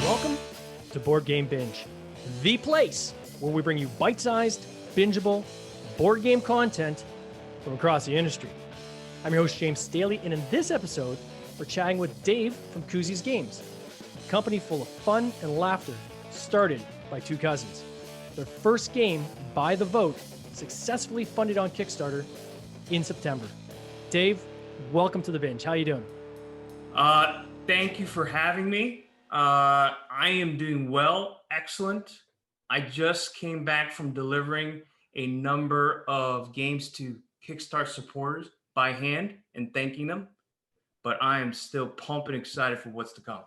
Welcome to Board Game Binge, the place where we bring you bite-sized, bingeable board game content from across the industry. I'm your host, James Staley, and in this episode, we're chatting with Dave from Coozies Games, a company full of fun and laughter started by two cousins. Their first game, By the Vote, successfully funded on Kickstarter in September. Dave, welcome to the Binge. How you doing? Thank you for having me. I am doing well, excellent. I just came back from delivering a number of games to Kickstarter supporters by hand and thanking them, but I am still pumped and excited for what's to come.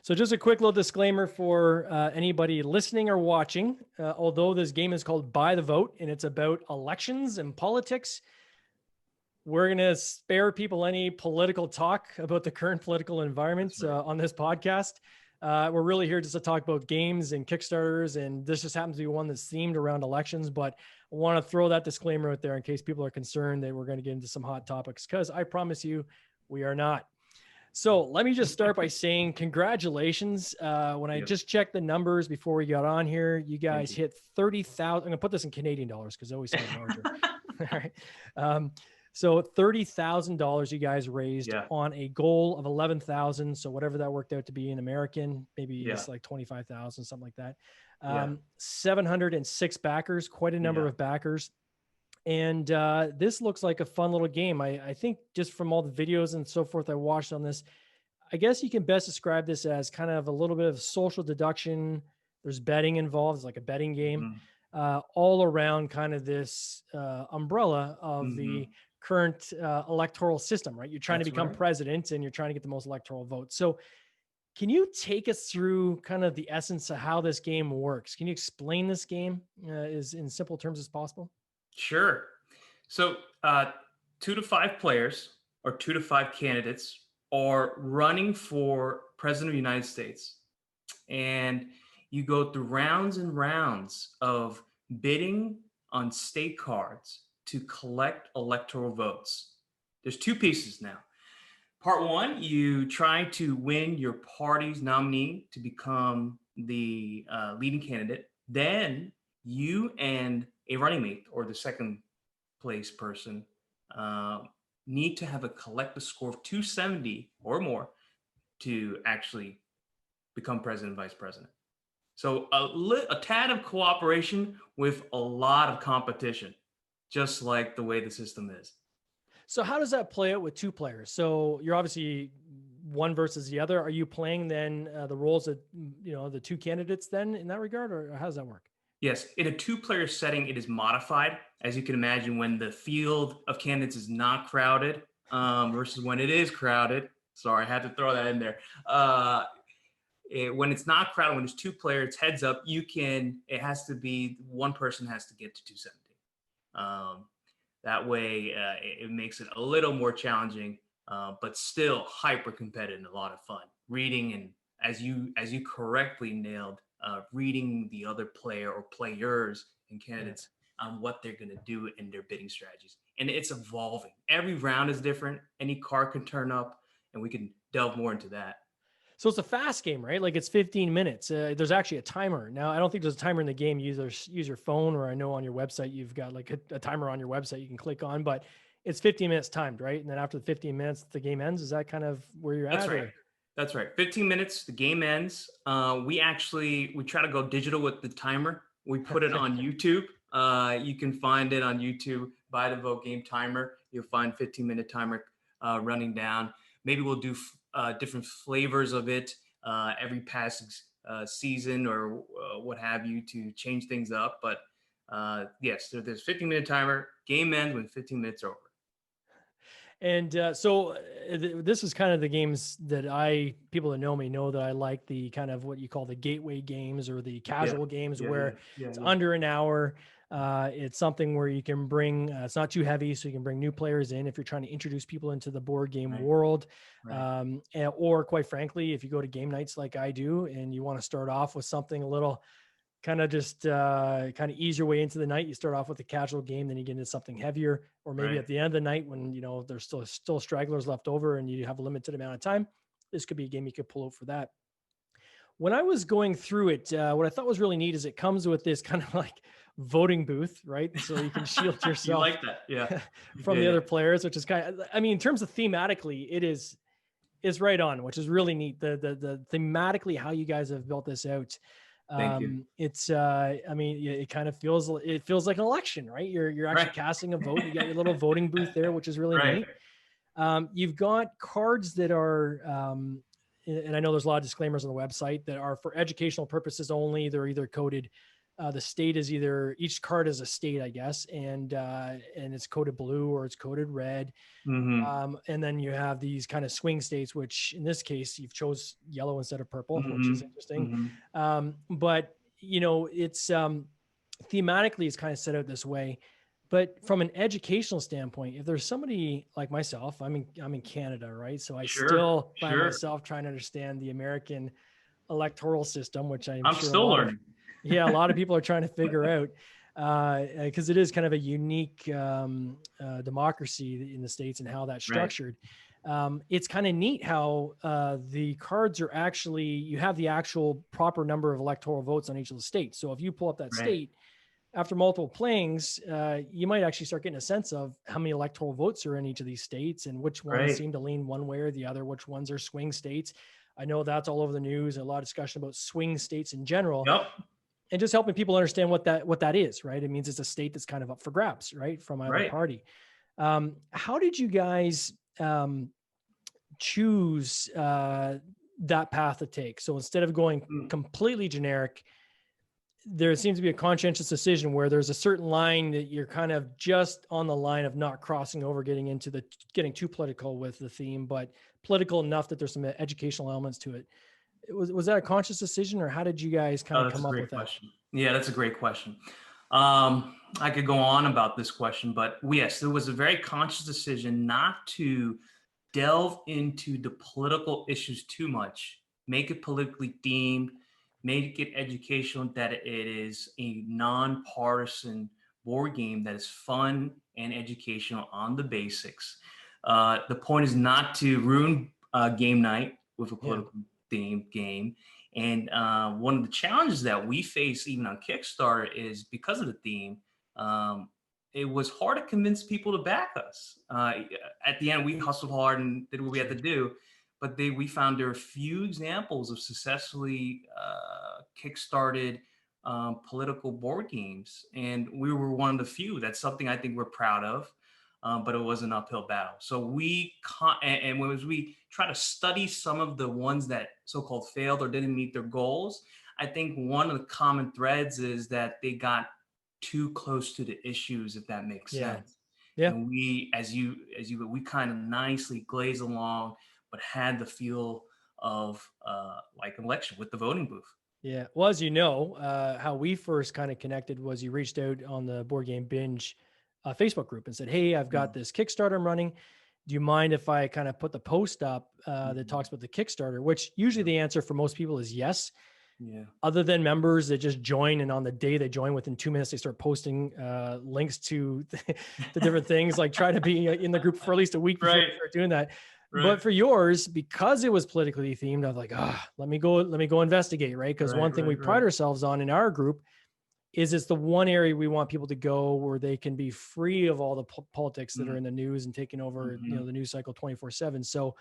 So just a quick little disclaimer for anybody listening or watching. Although this game is called By the Vote and it's about elections and politics, we're going to spare people any political talk about the current political environment on this podcast. We're really here just to talk about games and Kickstarters, and this just happens to be one that's themed around elections, but I want to throw that disclaimer out there in case people are concerned that we're going to get into some hot topics, because I promise you we are not. So let me just start by saying congratulations. When I just checked the numbers before we got on here, you guys hit 30,000. I'm going to put this in Canadian dollars because it always sounds larger. All right. So $30,000 you guys raised on a goal of 11,000. So whatever that worked out to be in American, maybe it's like 25,000, something like that. 706 backers, quite a number of backers. And this looks like a fun little game. I think just from all the videos and so forth I watched on this, I guess you can best describe this as kind of a little bit of social deduction. There's betting involved. It's like a betting game all around kind of this umbrella of the current electoral system, right? You're trying to become president and you're trying to get the most electoral votes. So can you take us through kind of the essence of how this game works? Can you explain this game as in simple terms as possible? Sure. So 2 to 5 players or 2 to 5 candidates are running for president of the United States. And you go through rounds and rounds of bidding on state cards to collect electoral votes. There's 2 pieces now. Part 1, you try to win your party's nominee to become the leading candidate. Then you and a running mate or the second place person need to have a collective score of 270 or more to actually become president and vice president. So a tad of cooperation with a lot of competition, just like the way the system is. So how does that play out with 2 players? So you're obviously one versus the other. Are you playing then the roles of, the 2 candidates then in that regard, or how does that work? Yes, in a 2-player setting, it is modified. As you can imagine, when the field of candidates is not crowded versus when it is crowded. Sorry, I had to throw that in there. When it's not crowded, when it's 2 players, heads up, it has to be, one person has to get to 270. That way, it makes it a little more challenging, but still hyper competitive and a lot of fun. Reading, and as you correctly nailed, reading the other player or players and candidates on what they're going to do in their bidding strategies. And it's evolving. Every round is different. Any card can turn up, and we can delve more into that. So it's a fast game, right? Like it's 15 minutes. There's actually a timer. Now, I don't think there's a timer in the game. You either use your phone, or I know on your website, you've got like a timer on your website you can click on, but it's 15 minutes timed, right? And then after the 15 minutes, the game ends. Is that kind of where you're That's at? Right. That's right. 15 minutes, the game ends. We try to go digital with the timer. We put it on YouTube. You can find it on YouTube, By the Vote Game Timer. You'll find 15-minute timer running down. Maybe we'll do different flavors of it every passing season or what have you to change things up. But yes, there's 15-minute timer. Game ends when 15 minutes are over. And so this is kind of the games that people that know me know that I like, the kind of what you call the gateway games or the casual games where it's under an hour. It's something where you can bring, it's not too heavy, so you can bring new players in if you're trying to introduce people into the board game world. Or quite frankly, if you go to game nights like I do and you want to start off with something a little kind of just kind of ease your way into the night. You start off with a casual game, then you get into something heavier, or maybe at the end of the night when, you know, there's still stragglers left over and you have a limited amount of time, this could be a game you could pull out for that. When I was going through it, what I thought was really neat is it comes with this kind of like voting booth, right? So you can shield You yourself like that, yeah. from the other players, which is kind of, I mean, in terms of thematically, it's right on, which is really neat. The thematically how you guys have built this out. Thank you. It's I mean, it kind of feels like an election, right? You're actually casting a vote. You got your little voting booth there, which is really neat. You've got cards that are and I know there's a lot of disclaimers on the website that are for educational purposes only. They're either coded the state is either, each card is a state, I guess, and it's coded blue or it's coded red. And then you have these kind of swing states, which in this case you've chose yellow instead of purple, which is interesting. But you know, it's thematically it's kind of set out this way. But from an educational standpoint, if there's somebody like myself, I'm in Canada, right? So I still find myself trying to understand the American electoral system, which I'm sure still learning. A lot of people are trying to figure out, because it is kind of a unique democracy in the States and how that's structured. It's kind of neat how the cards are actually, you have the actual proper number of electoral votes on each of the states. So if you pull up that state, after multiple playings, you might actually start getting a sense of how many electoral votes are in each of these states and which ones seem to lean one way or the other, which ones are swing states. I know that's all over the news, a lot of discussion about swing states in general. And just helping people understand what that is, right? It means it's a state that's kind of up for grabs, right? From either party. How did you guys choose that path to take? So instead of going completely generic, there seems to be a conscientious decision where there's a certain line that you're kind of just on the line of not crossing over, getting too political with the theme, but political enough that there's some educational elements to it. Was that a conscious decision, or how did you guys kind of come up with that? Yeah, that's a great question. I could go on about this question, but yes, it was a very conscious decision not to delve into the political issues too much, make it politically themed, make it educational, that it is a nonpartisan board game that is fun and educational on the basics. The point is not to ruin game night with a political themed game. And one of the challenges that we face even on Kickstarter is because of the theme, it was hard to convince people to back us. At the end, we hustled hard and did what we had to do. But we found there are few examples of successfully kickstarted political board games, and we were one of the few. That's something I think we're proud of, but it was an uphill battle. So and as we try to study some of the ones that so-called failed or didn't meet their goals, I think one of the common threads is that they got too close to the issues, if that makes sense. And we, we kind of nicely glaze along, but had the feel of like an election with the voting booth. Yeah. Well, as you know, how we first kind of connected was you reached out on the Board Game Binge Facebook group and said, hey, I've got this Kickstarter I'm running. Do you mind if I kind of put the post up that talks about the Kickstarter, which usually the answer for most people is yes. Other than members that just join, and on the day they join, within 2 minutes, they start posting links to the different things, like try to be in the group for at least a week before you start doing that. But for yours, because it was politically themed, I was like, let me go investigate, right? Because one thing we pride ourselves on in our group is it's the one area we want people to go where they can be free of all the politics that are in the news and taking over, the news cycle 24/7. So,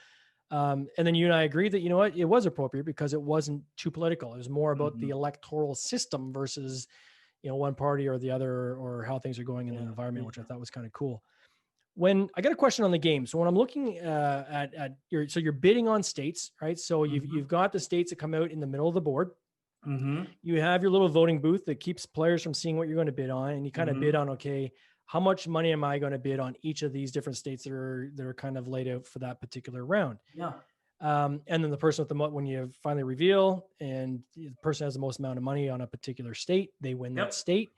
and then you and I agreed that, you know what, it was appropriate because it wasn't too political. It was more about the electoral system versus, one party or the other, or how things are going in the environment, which I thought was kind of cool. When I got a question on the game, so when I'm looking at you're bidding on states, right? So you've got the states that come out in the middle of the board. You have your little voting booth that keeps players from seeing what you're going to bid on, and you kind of bid on, okay, how much money am I going to bid on each of these different states that are kind of laid out for that particular round? And then the person with when you finally reveal, and the person has the most amount of money on a particular state, they win that state.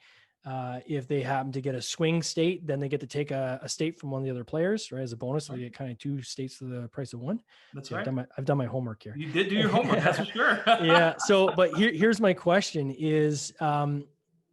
If they happen to get a swing state, then they get to take a state from one of the other players, right? As a bonus. So they get kind of 2 states for the price of 1. That's See, right. I've done my homework here. You did do your homework, that's for sure. Yeah. So, but here's my question is,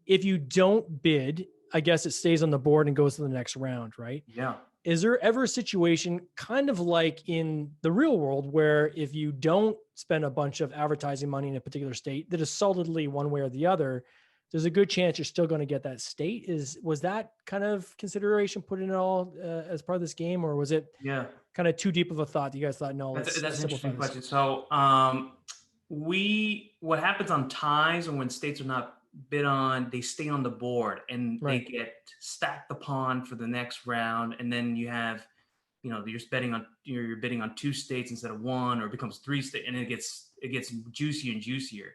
if you don't bid, I guess it stays on the board and goes to the next round, right? Yeah. Is there ever a situation kind of like in the real world where if you don't spend a bunch of advertising money in a particular state that is solidly one way or the other, there's a good chance you're still going to get that state? Was that kind of consideration put in at all as part of this game, or was it Yeah. kind of too deep of a thought that you guys thought, no, That's let's an simplify interesting this? question. So, what happens on ties and when states are not bid on, they stay on the board and they Right. get stacked upon for the next round. And then you have, you're bidding on 2 states instead of 1, or it becomes 3 states, and it gets juicier and juicier.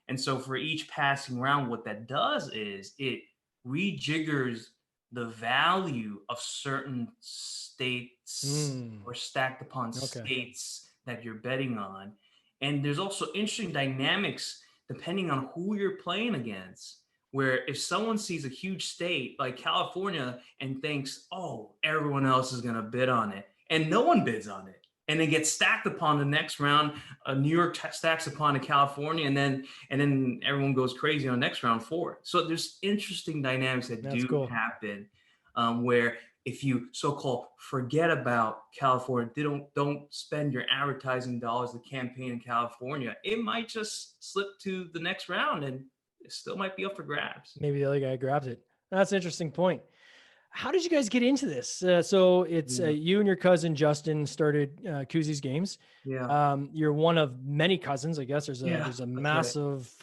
And so for each passing round, what that does is it rejiggers the value of certain states or stacked upon states that you're betting on. And there's also interesting dynamics depending on who you're playing against, where if someone sees a huge state like California and thinks, oh, everyone else is going to bid on it, and no one bids on it, and it gets stacked upon the next round, New York stacks upon a California, and then everyone goes crazy on the next round for it. So there's interesting dynamics that happen, where if you so-called forget about California, they don't spend your advertising dollars to campaign in California, it might just slip to the next round and it still might be up for grabs. Maybe the other guy grabs it. That's an interesting point. How did you guys get into this? So it's you and your cousin Justin started Coozies Games. Yeah. You're one of many cousins, I guess. There's a massive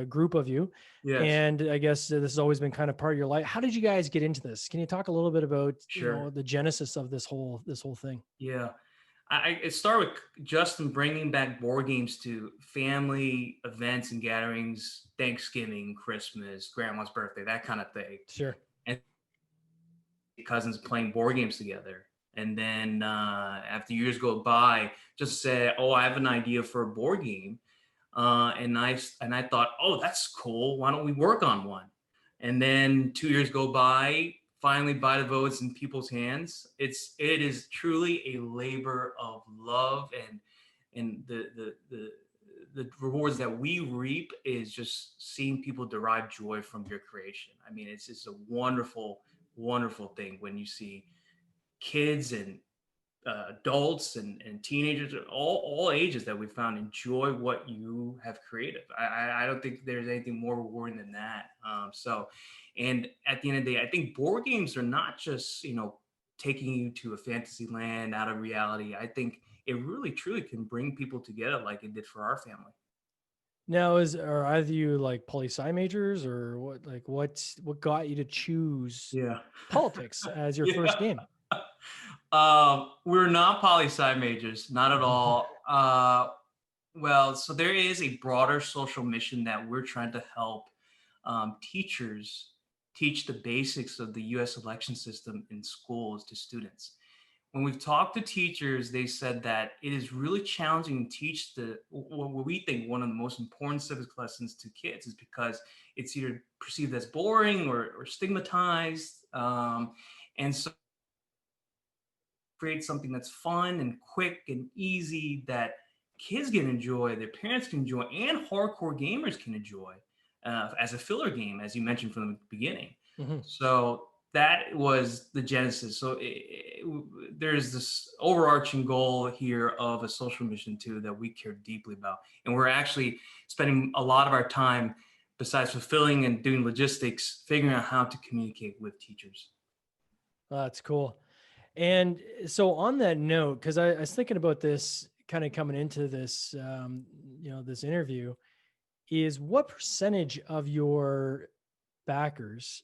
group of you, and I guess this has always been kind of part of your life. How did you guys get into this? Can you talk a little bit about the genesis of this whole thing? Yeah. It started with Justin bringing back board games to family events and gatherings, Thanksgiving, Christmas, grandma's birthday, that kind of thing. Sure. And cousins playing board games together. And then after years go by, just say, oh, I have an idea for a board game. And I thought, oh, that's cool. Why don't we work on one? And then 2 years go by, finally by the votes in people's hands. It is truly a labor of love, and the rewards that we reap is just seeing people derive joy from your creation. I mean, it's just a wonderful, wonderful thing when you see kids and adults and teenagers, all ages that we found, enjoy what you have created. I don't think there's anything more rewarding than that. And at the end of the day, I think board games are not just, taking you to a fantasy land out of reality. I think it really truly can bring people together like it did for our family. Now, are either of you like poli-sci majors, or what? Like, what got you to choose politics as your first game? We're not poli-sci majors, not at all. Well, so there is a broader social mission that we're trying to help teachers teach the basics of the U.S. election system in schools to students. When we've talked to teachers, they said that it is really challenging to teach what we think one of the most important civics lessons to kids, is because it's either perceived as boring or stigmatized. And so create something that's fun and quick and easy that kids can enjoy, their parents can enjoy, and hardcore gamers can enjoy as a filler game, as you mentioned from the beginning. So that was the genesis. So there's this overarching goal here of a social mission too that we care deeply about, and we're actually spending a lot of our time, besides fulfilling and doing logistics, figuring out how to communicate with teachers. That's cool. And so on that note, because I was thinking about this kind of coming into this, this interview, is what percentage of your backers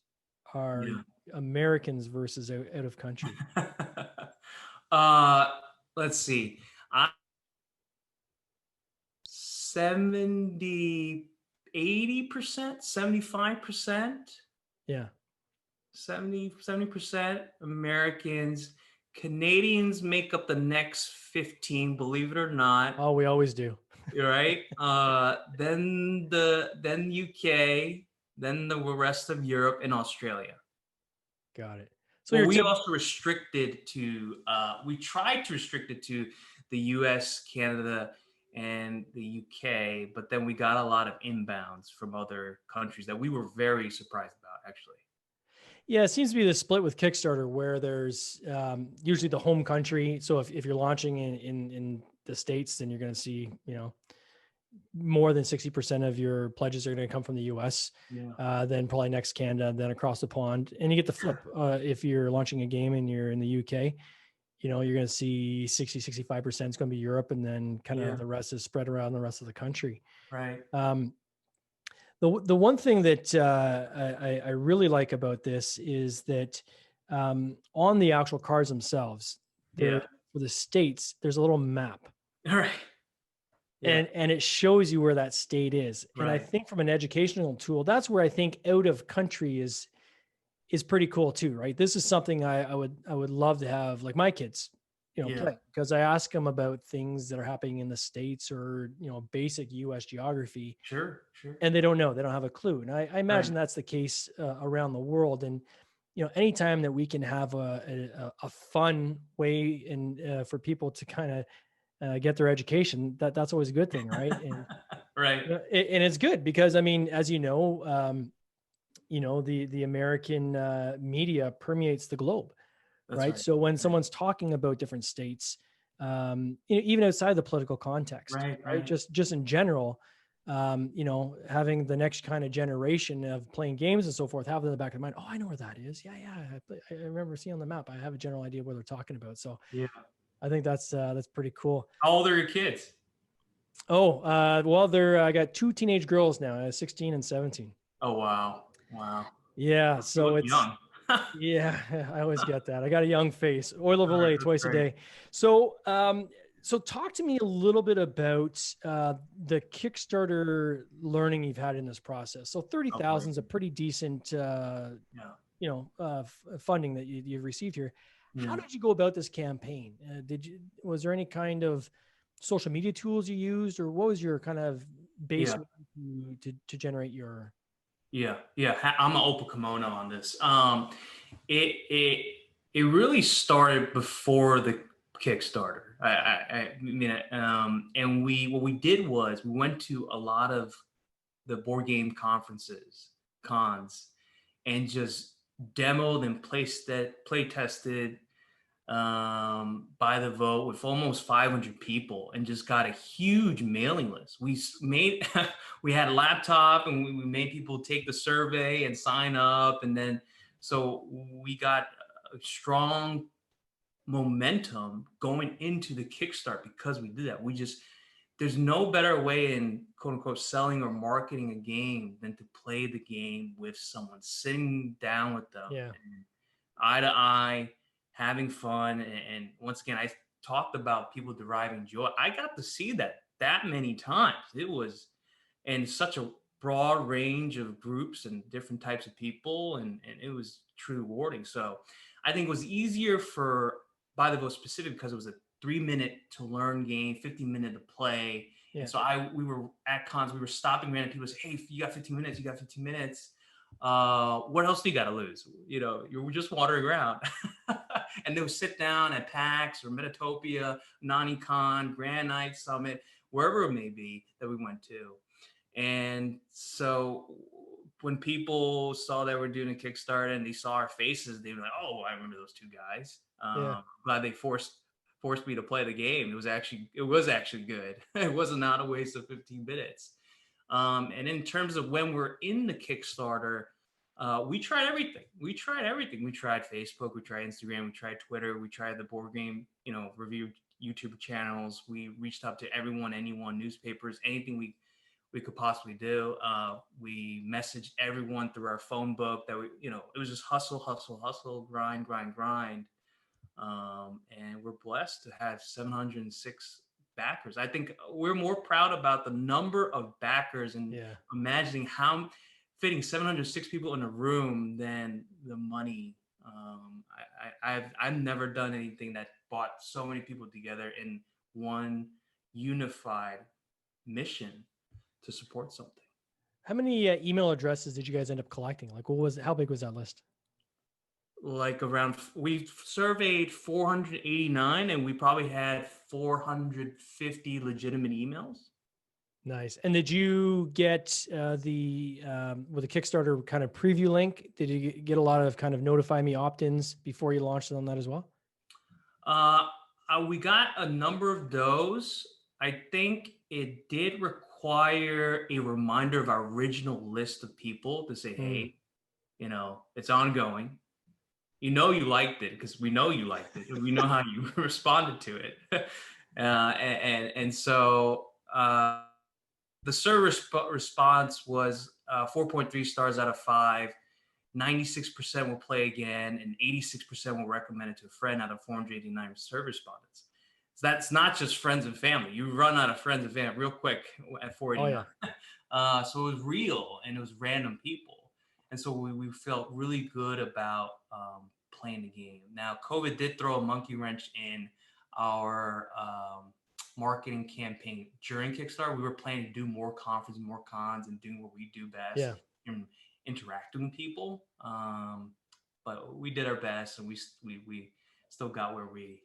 are Americans versus out of country? Let's see. 70, 80%, 75%. Yeah. 70% Americans. Canadians make up the next 15, believe it or not. Oh, we always do. Right? Then UK, then the rest of Europe and Australia. Got it. So Well, you're we also restricted to, we tried to restrict it to the US, Canada, and the UK, but then we got a lot of inbounds from other countries that we were very surprised about, actually. Yeah, it seems to be the split with Kickstarter where there's usually the home country. So if you're launching in the States, then you're going to see, more than 60% of your pledges are going to come from the US, Yeah. then probably next Canada, then across the pond. And you get the flip. If you're launching a game and you're in the UK, you're going to see 65% is going to be Europe, and then kind of Yeah. the rest is spread around the rest of the country. Right. The one thing that I really like about this is that on the actual cards themselves, there Yeah. for the states, there's a little map, All right. Yeah. and it shows you where that state is. And I Right. think from an educational tool, that's where I think out of country is pretty cool too, right? This is something I would love to have like my kids, Yeah. play, because I ask them about things that are happening in the States or, basic US geography, Sure. Sure. and they don't know, they don't have a clue. And I imagine Right. that's the case around the world. And, anytime that we can have a fun way and for people to kind of get their education, that's always a good thing. Right. And, Right. and it's good because, I mean, as the American media permeates the globe, That's right? right. So when Right. someone's talking about different states, even outside the political context, Right. right? Right. Just in general, having the next kind of generation of playing games and so forth, have in the back of the mind, oh, I know where that is. Yeah, yeah. I remember seeing on the map. I have a general idea what they're talking about. So Yeah. I think that's pretty cool. How old are your kids? Oh, well, I got two teenage girls now, 16 and 17. Oh, wow. Wow. Yeah, You so look it's young. yeah, I always get that. I got a young face. Oil of All right. Olay That's twice a great. day. So talk to me a little bit about the Kickstarter learning you've had in this process. So Oh, great. 30,000 is a pretty decent, Yeah. funding that you've received here. How Yeah. did you go about this campaign? Was there any kind of social media tools you used, or what was your kind of base Yeah. way to generate your? Yeah. Yeah. I'm an open kimono on this. It it it really started before the Kickstarter. I mean, and what we did was we went to a lot of the board game conferences, cons, and just demoed and play tested by the vote with almost 500 people and just got a huge mailing list. We made we had a laptop and we made people take the survey and sign up, and then so we got a strong momentum going into the Kickstart because we did that. We just there's no better way in quote unquote selling or marketing a game than to play the game with someone, sitting down with them, Yeah. and eye to eye, having fun. And once again, I talked about people deriving joy. I got to see that many times. It was and such a broad range of groups and different types of people, and it was truly rewarding. So I think it was easier for By the Vote specific because it was a 3 minute to learn game, 15-minute to play. And Yeah. so we were at cons, we were stopping random people say, hey, you got 15 minutes, you got 15 minutes. What else do you got to lose? You're just wandering around. And they'll sit down at PAX or Metatopia, NaniCon, Grand Night Summit, wherever it may be that we went to. And so when people saw that we're doing a Kickstarter and they saw our faces, they were like, "Oh, I remember those two guys." Yeah. Glad they forced me to play the game. It was actually good. It was not a waste of 15 minutes. And in terms of when we're in the Kickstarter, we tried everything. We tried everything. We tried Facebook. We tried Instagram. We tried Twitter. We tried the board game, review YouTube channels. We reached out to everyone, anyone, newspapers, anything we could possibly do. We messaged everyone through our phone book that it was just hustle, hustle, hustle, grind, grind, grind. And we're blessed to have 706 backers. I think we're more proud about the number of backers and Yeah. imagining how fitting 706 people in a room than the money. I've never done anything that brought so many people together in one unified mission to support something. How many email addresses did you guys end up collecting? Like, how big was that list? Like we surveyed 489, and we probably had 450 legitimate emails. Nice. And did you get with the Kickstarter kind of preview link? Did you get a lot of kind of notify me opt-ins before you launched on that as well? We got a number of those. I think it did require a reminder of our original list of people to say, hey, it's ongoing. You liked it because we know you liked it. We know how you responded to it. So the service response was 4.3 stars out of 5. 96% will play again, and 86% will recommend it to a friend out of 489 service respondents. So that's not just friends and family. You run out of friends and family real quick at 489. Oh, yeah. So it was real, and it was random people. And so we felt really good about playing the game. Now, COVID did throw a monkey wrench in our marketing campaign during Kickstarter. We were planning to do more conferences, more cons, and doing what we do best. Yeah. And interacting with people. But we did our best, and we still got where we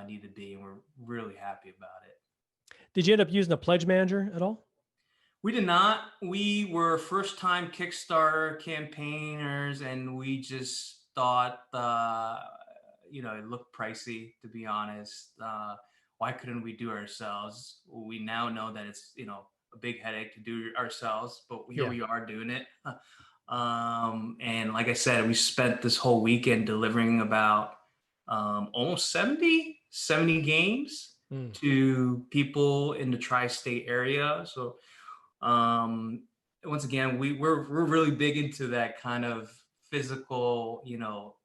need to be, and we're really happy about it. Did you end up using a pledge manager at all? We did not. We were first-time Kickstarter campaigners, and we just thought, it looked pricey, to be honest. Why couldn't we do it ourselves? We now know that it's, a big headache to do ourselves, but here we are doing it. And like I said, we spent this whole weekend delivering about almost 70 games to people in the tri-state area. So once again, we're really big into that kind of physical,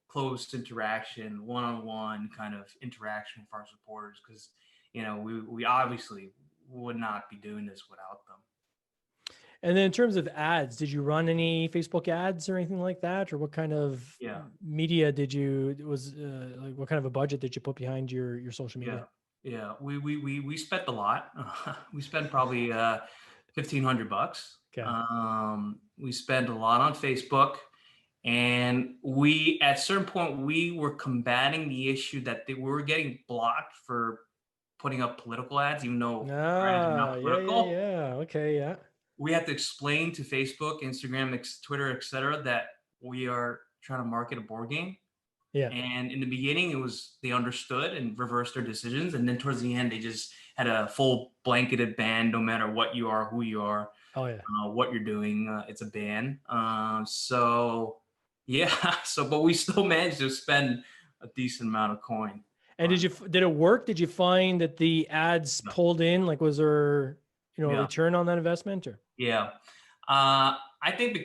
close interaction, one-on-one kind of interaction with our supporters, because we obviously would not be doing this without them. And then in terms of ads, did you run any Facebook ads or anything like that? Or what kind of media what kind of a budget did you put behind your social media? Yeah. We spent a lot. We spent probably $1,500. Okay. We spent a lot on Facebook, and at a certain point, we were combating the issue that we were getting blocked for putting up political ads, even though brands are not political. Yeah. Okay. Yeah. We have to explain to Facebook, Instagram, Twitter, etc., that we are trying to market a board game. Yeah. And in the beginning, they understood and reversed their decisions. And then towards the end, they just had a full blanketed ban, no matter what you are, who you are, what you're doing. It's a ban. But we still managed to spend a decent amount of coin. And did it work? Did you find that the ads pulled in? Like, was there, a return on that investment? Or? Yeah. I think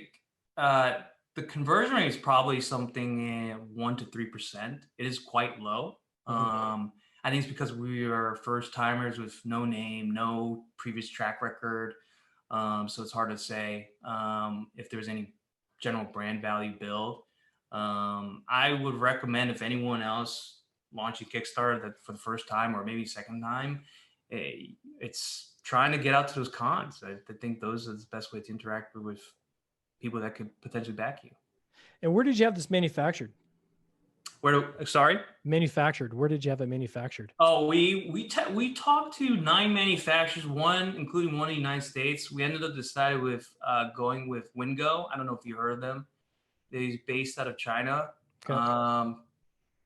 the conversion rate is probably something 1 to 3%. It is quite low. I think it's because we are first timers with no name, no previous track record. So it's hard to say if there's any general brand value build. I would recommend, if anyone else launching Kickstarter that for the first time or maybe second time, it's trying to get out to those cons. I think those are the best way to interact with people that could potentially back you. And where did you have this manufactured? Manufactured. Where did you have it manufactured? Oh, we talked to 9 manufacturers, including one in the United States. We ended up deciding with going with Wingo. I don't know if you heard of them. They're based out of China. Okay.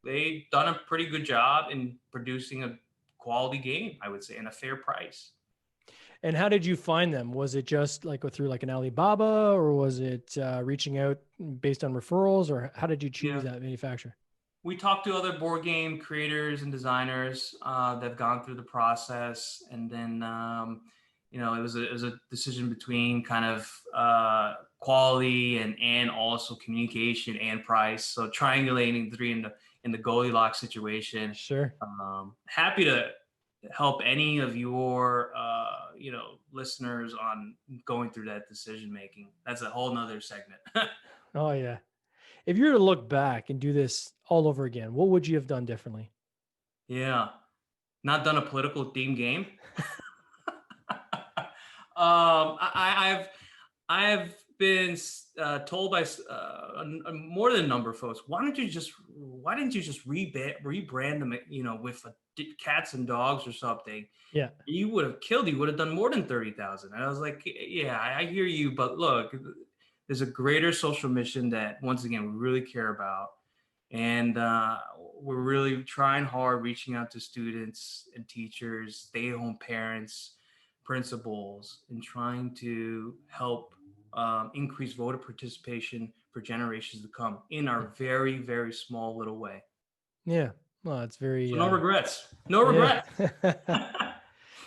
They've done a pretty good job in producing a quality game, I would say, and a fair price. And how did you find them? Was it just like through like an Alibaba, or was it reaching out based on referrals, or how did you choose that manufacturer? We talked to other board game creators and designers that have gone through the process, and then it was a decision between kind of quality and also communication and price. So triangulating the three in the Goldilocks situation. Sure. Happy to help any of your listeners on going through that decision making. That's a whole nother segment. Oh yeah. If you were to look back and do this all over again, what would you have done differently? Yeah. Not done a political themed game. I've I've been told by more than a number of folks, why didn't you just rebrand them, with cats and dogs or something? Yeah. You would have killed. You would have done more than 30,000. And I was like, yeah, I hear you, but look, there's a greater social mission that once again we really care about, and we're really trying hard, reaching out to students and teachers, stay-at-home parents, principals, and trying to help increase voter participation for generations to come in our very, very small little way. Yeah. Well, it's very So no regrets. No yeah. regrets.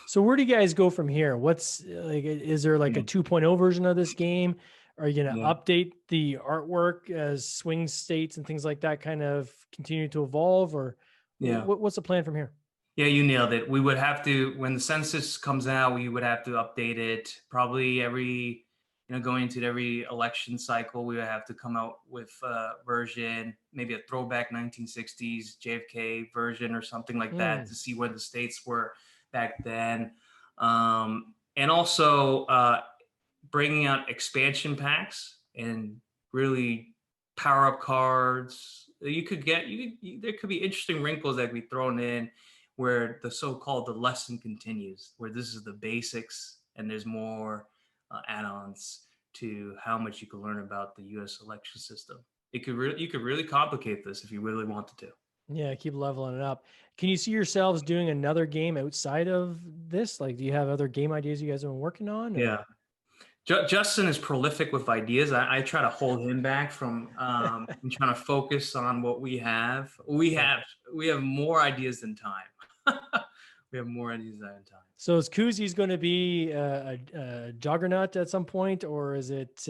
So where do you guys go from here? What's like, is there like a 2.0 version of this game? Are you going to Yeah. update the artwork as swing states and things like that kind of continue to evolve, or Yeah. what's the plan from here? Yeah, you nailed it. We would have to, when the census comes out, we would have to update it probably every, going into every election cycle. We would have to come out with a version, maybe a throwback 1960s JFK version or something like that, to see where the states were back then. And also bringing out expansion packs and really power up cards. There could be interesting wrinkles that be thrown in, where the so-called the lesson continues, where this is the basics and there's more add-ons to how much you can learn about the U.S. election system. You could really complicate this if you really wanted to. Yeah, keep leveling it up. Can you see yourselves doing another game outside of this? Like, do you have other game ideas you guys have been working on? Or? Yeah. Justin is prolific with ideas. I try to hold him back from trying to focus on what we have. We have more ideas than time. We have more ideas than time. So is Coozies going to be a juggernaut at some point, or is it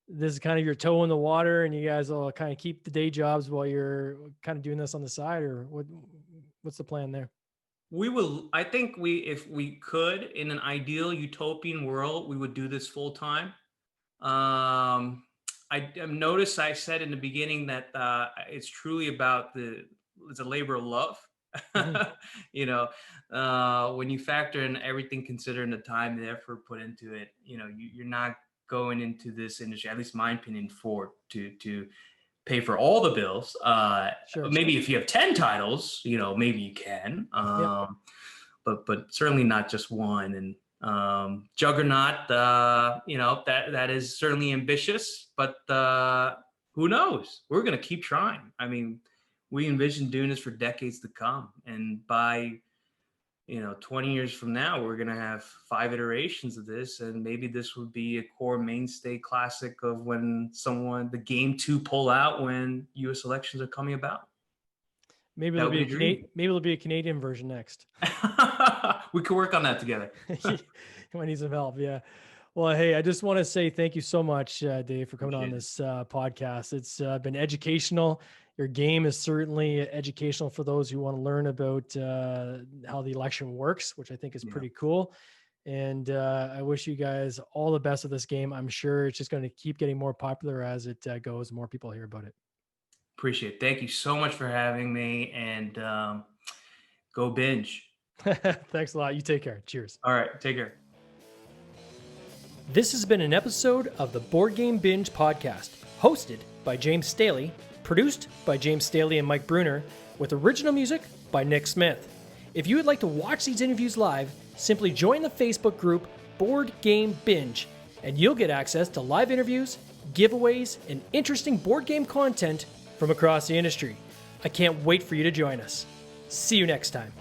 this is kind of your toe in the water and you guys will kind of keep the day jobs while you're kind of doing this on the side, or what's the plan there? I think if we could, in an ideal utopian world, we would do this full time. I noticed I said in the beginning that it's truly about it's a labor of love. When you factor in everything, considering the time, the effort put into it, you're not going into this industry, at least my opinion, to pay for all the bills. Sure. Maybe if you have 10 titles, maybe you can, but certainly not just one. And Juggernaut, that is certainly ambitious, but who knows? We're going to keep trying. I mean, we envision doing this for decades to come. And by 20 years from now, we're going to have 5 iterations of this. And maybe this would be a core mainstay classic of when the game to pull out when U.S. elections are coming about. Maybe it'll be a Canadian version next. We could work on that together. You might need some help. Yeah. Well, hey, I just want to say thank you so much, Dave, for coming on this podcast. It's been educational. Your game is certainly educational for those who want to learn about how the election works, which I think is pretty cool. And I wish you guys all the best with this game. I'm sure it's just going to keep getting more popular as it goes. More people hear about it. Appreciate it. Thank you so much for having me, and go binge. Thanks a lot. You take care. Cheers. All right. Take care. This has been an episode of the Board Game Binge podcast, hosted by James Staley, produced by James Staley and Mike Bruner, with original music by Nick Smith. If you would like to watch these interviews live, simply join the Facebook group Board Game Binge, and you'll get access to live interviews, giveaways, and interesting board game content from across the industry. I can't wait for you to join us. See you next time.